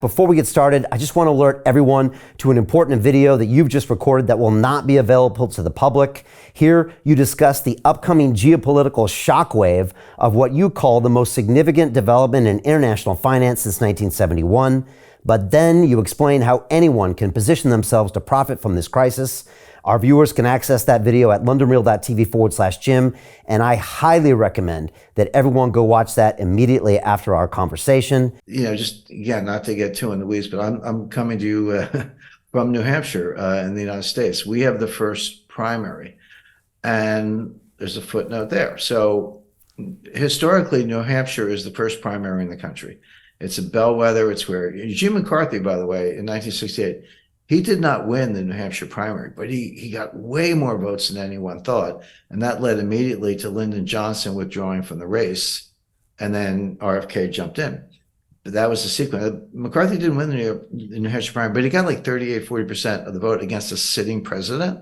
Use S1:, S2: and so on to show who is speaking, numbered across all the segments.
S1: Before we get started, I just want to alert everyone to an important video that you've just recorded that will not be available to the public. Here, you discuss the upcoming geopolitical shockwave of what you call the most significant development in international finance since 1971. But then you explain how anyone can position themselves to profit from this crisis. Our viewers can access that video at londonreal.tv/Jim, and I highly recommend that everyone go watch that immediately after our conversation.
S2: Just again, not to get too in the weeds, but I'm coming to you from New Hampshire in the United States. We have the first primary, and there's a footnote there. So historically, New Hampshire is the first primary in the country. It's a bellwether. It's where Jim McCarthy, by the way, in 1968, he did not win the New Hampshire primary, but he got way more votes than anyone thought. And that led immediately to Lyndon Johnson withdrawing from the race. And then RFK jumped in. But that was the sequence. McCarthy didn't win the New Hampshire primary, but he got like 40% of the vote against a sitting president.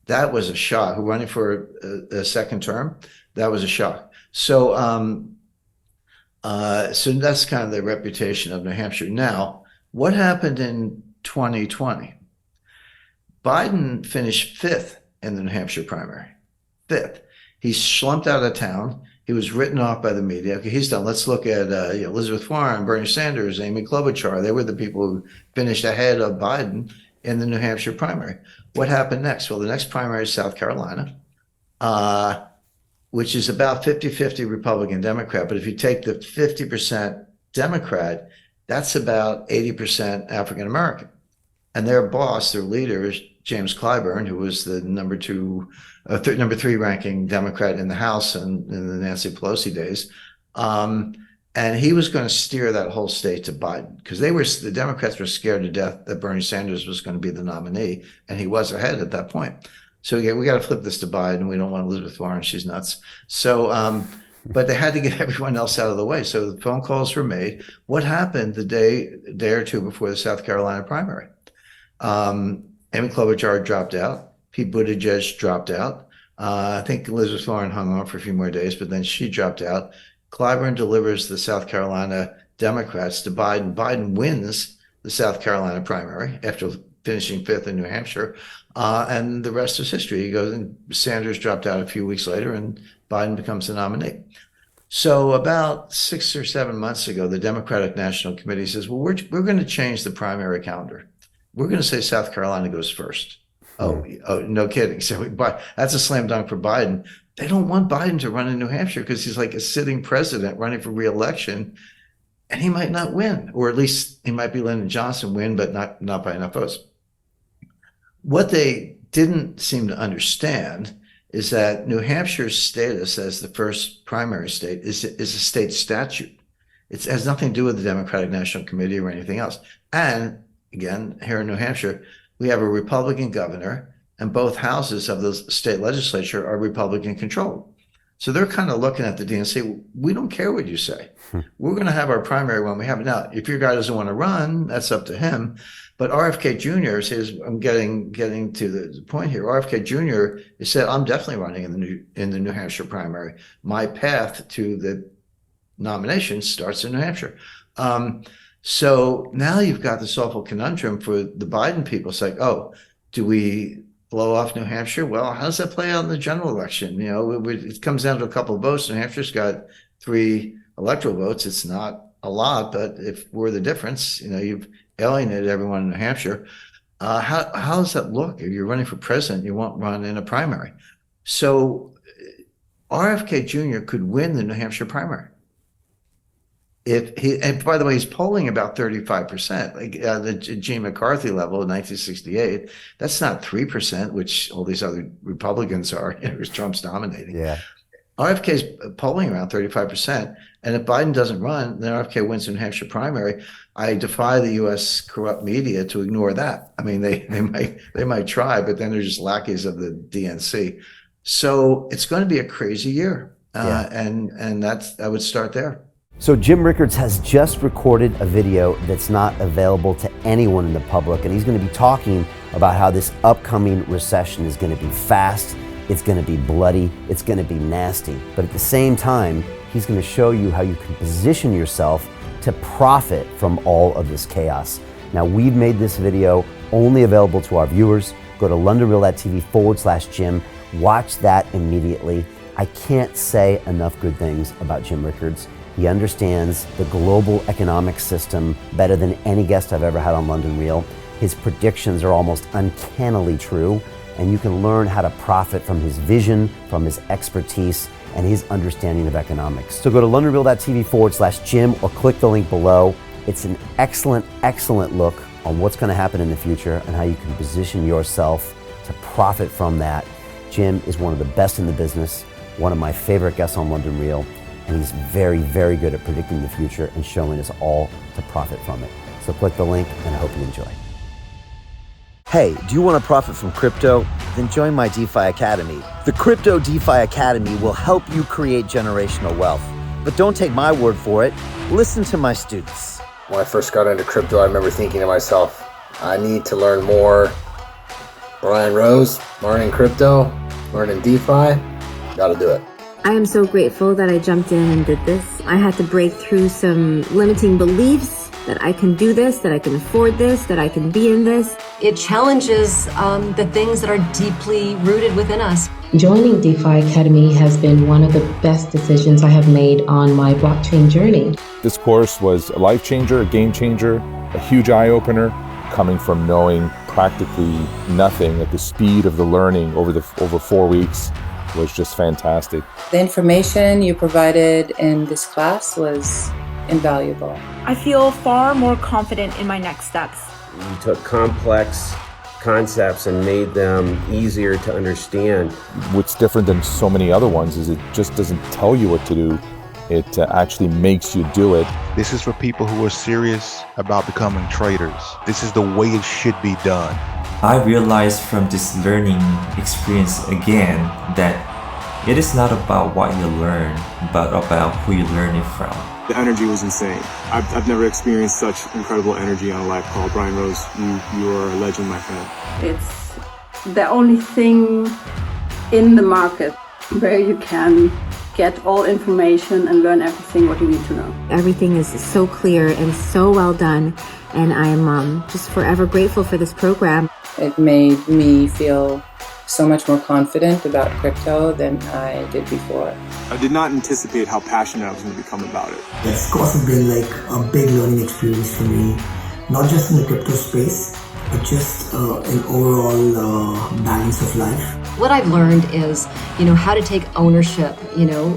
S2: That was a shock. Who running for a second term? That was a shock. So, so that's kind of the reputation of New Hampshire. Now, what happened in 2020? Biden finished 5th in the New Hampshire primary. 5th. He slumped out of town. He was written off by the media. Okay, he's done. Let's look at Elizabeth Warren, Bernie Sanders, Amy Klobuchar. They were the people who finished ahead of Biden in the New Hampshire primary. What happened next? Well, the next primary is South Carolina, which is about 50-50 Republican-Democrat. But if you take the 50% Democrat, that's about 80% African-American. And their boss, their leader, is James Clyburn, who was the number 3 ranking Democrat in the House in the Nancy Pelosi days. And he was going to steer that whole state to Biden because the Democrats were scared to death that Bernie Sanders was going to be the nominee, and he was ahead at that point. So again, we got to flip this to Biden. We don't want Elizabeth Warren; she's nuts. So, but they had to get everyone else out of the way. So the phone calls were made. What happened the day or two before the South Carolina primary? Amy Klobuchar dropped out. Pete Buttigieg dropped out. I think Elizabeth Warren hung on for a few more days, but then she dropped out. Clyburn delivers the South Carolina Democrats to Biden. Biden wins the South Carolina primary after finishing 5th in New Hampshire. And the rest is history. He goes, and Sanders dropped out a few weeks later, and Biden becomes the nominee. So about 6 or 7 months ago, the Democratic National Committee says, well, we're going to change the primary calendar. We're going to say South Carolina goes first. Oh, no kidding. So that's a slam dunk for Biden. They don't want Biden to run in New Hampshire because he's like a sitting president running for re-election, and he might not win, or at least he might be Lyndon Johnson win, but not by enough votes. What they didn't seem to understand is that New Hampshire's status as the first primary state is a state statute. It has nothing to do with the Democratic National Committee or anything else. And again, here in New Hampshire, we have a Republican governor, and both houses of the state legislature are Republican controlled. So they're kind of looking at the DNC. We don't care what you say. We're going to have our primary when we have it. Now, if your guy doesn't want to run, that's up to him. But RFK Jr. says, I'm getting to the point here. RFK Jr. has said, I'm definitely running in the New Hampshire primary. My path to the nomination starts in New Hampshire. So now you've got this awful conundrum for the Biden people. It's like, oh, do we blow off New Hampshire? Well, how does that play out in the general election? It comes down to a couple of votes. New Hampshire's got 3 electoral votes. It's not a lot, but if we're the difference, you've alienated everyone in New Hampshire. How does that look? If you're running for president, you won't run in a primary. So RFK Jr. could win the New Hampshire primary. And by the way, he's polling about 35%, like the Gene McCarthy level in 1968. That's not 3%, which all these other Republicans are, because Trump's dominating.
S1: Yeah.
S2: RFK's polling around 35%. And if Biden doesn't run, then RFK wins the New Hampshire primary. I defy the U.S. corrupt media to ignore that. I mean, they might try, but then they're just lackeys of the DNC. So it's going to be a crazy year. And I would start there.
S1: So Jim Rickards has just recorded a video that's not available to anyone in the public, and he's going to be talking about how this upcoming recession is going to be fast, it's going to be bloody, it's going to be nasty. But at the same time, he's going to show you how you can position yourself to profit from all of this chaos. Now, we've made this video only available to our viewers. Go to londonreal.tv/Jim. Watch that immediately. I can't say enough good things about Jim Rickards. He understands the global economic system better than any guest I've ever had on London Real. His predictions are almost uncannily true, and you can learn how to profit from his vision, from his expertise, and his understanding of economics. So go to londonreal.tv/Jim or click the link below. It's an excellent, excellent look on what's going to happen in the future and how you can position yourself to profit from that. Jim is one of the best in the business, one of my favorite guests on London Real, and he's very, very good at predicting the future and showing us all to profit from it. So click the link, and I hope you enjoy. Hey, do you want to profit from crypto? Then join my DeFi Academy. The Crypto DeFi Academy will help you create generational wealth. But don't take my word for it. Listen to my students.
S3: When I first got into crypto, I remember thinking to myself, I need to learn more. Brian Rose, learning crypto, learning DeFi, gotta do it.
S4: I am so grateful that I jumped in and did this. I had to break through some limiting beliefs that I can do this, that I can afford this, that I can be in this.
S5: It challenges the things that are deeply rooted within us.
S6: Joining DeFi Academy has been one of the best decisions I have made on my blockchain journey.
S7: This course was a life changer, a game changer, a huge eye-opener, coming from knowing practically nothing at the speed of the learning over 4 weeks was just fantastic.
S8: The information you provided in this class was invaluable.
S9: I feel far more confident in my next steps.
S10: You took complex concepts and made them easier to understand.
S7: What's different than so many other ones is it just doesn't tell you what to do. It actually makes you do it.
S11: This is for people who are serious about becoming traders. This is the way it should be done.
S12: I realized from this learning experience again that it is not about what you learn, but about who you learn it from.
S13: The energy was insane. I've never experienced such incredible energy on a live call. Brian Rose, you are a legend, my friend.
S14: It's the only thing in the market where you can get all information and learn everything what you need to know.
S4: Everything is so clear and so well done, and I'm just forever grateful for this program.
S8: It made me feel so much more confident about crypto than I did before.
S13: I did not anticipate how passionate I was going to become about it.
S15: This course has been like a big learning experience for me, not just in the crypto space, but just an overall balance of life.
S5: What I've learned is, how to take ownership,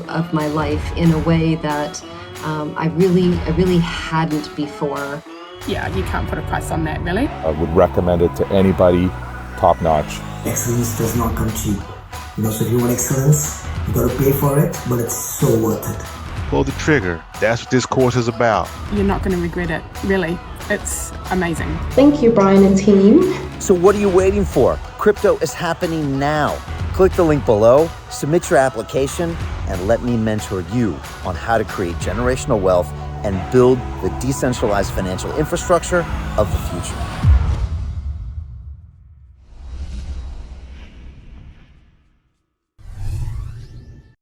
S5: of my life in a way that I really hadn't before.
S9: Yeah, you can't put a price on that, really.
S7: I would recommend it to anybody, top notch.
S15: Excellence does not come cheap. So if you want excellence, you got to pay for it, but it's so worth it.
S11: Pull the trigger. That's what this course is about.
S9: You're not going to regret it, really. It's amazing.
S6: Thank you, Brian and team.
S1: So what are you waiting for? Crypto is happening now. Click the link below, submit your application, and let me mentor you on how to create generational wealth and build the decentralized financial infrastructure of the future.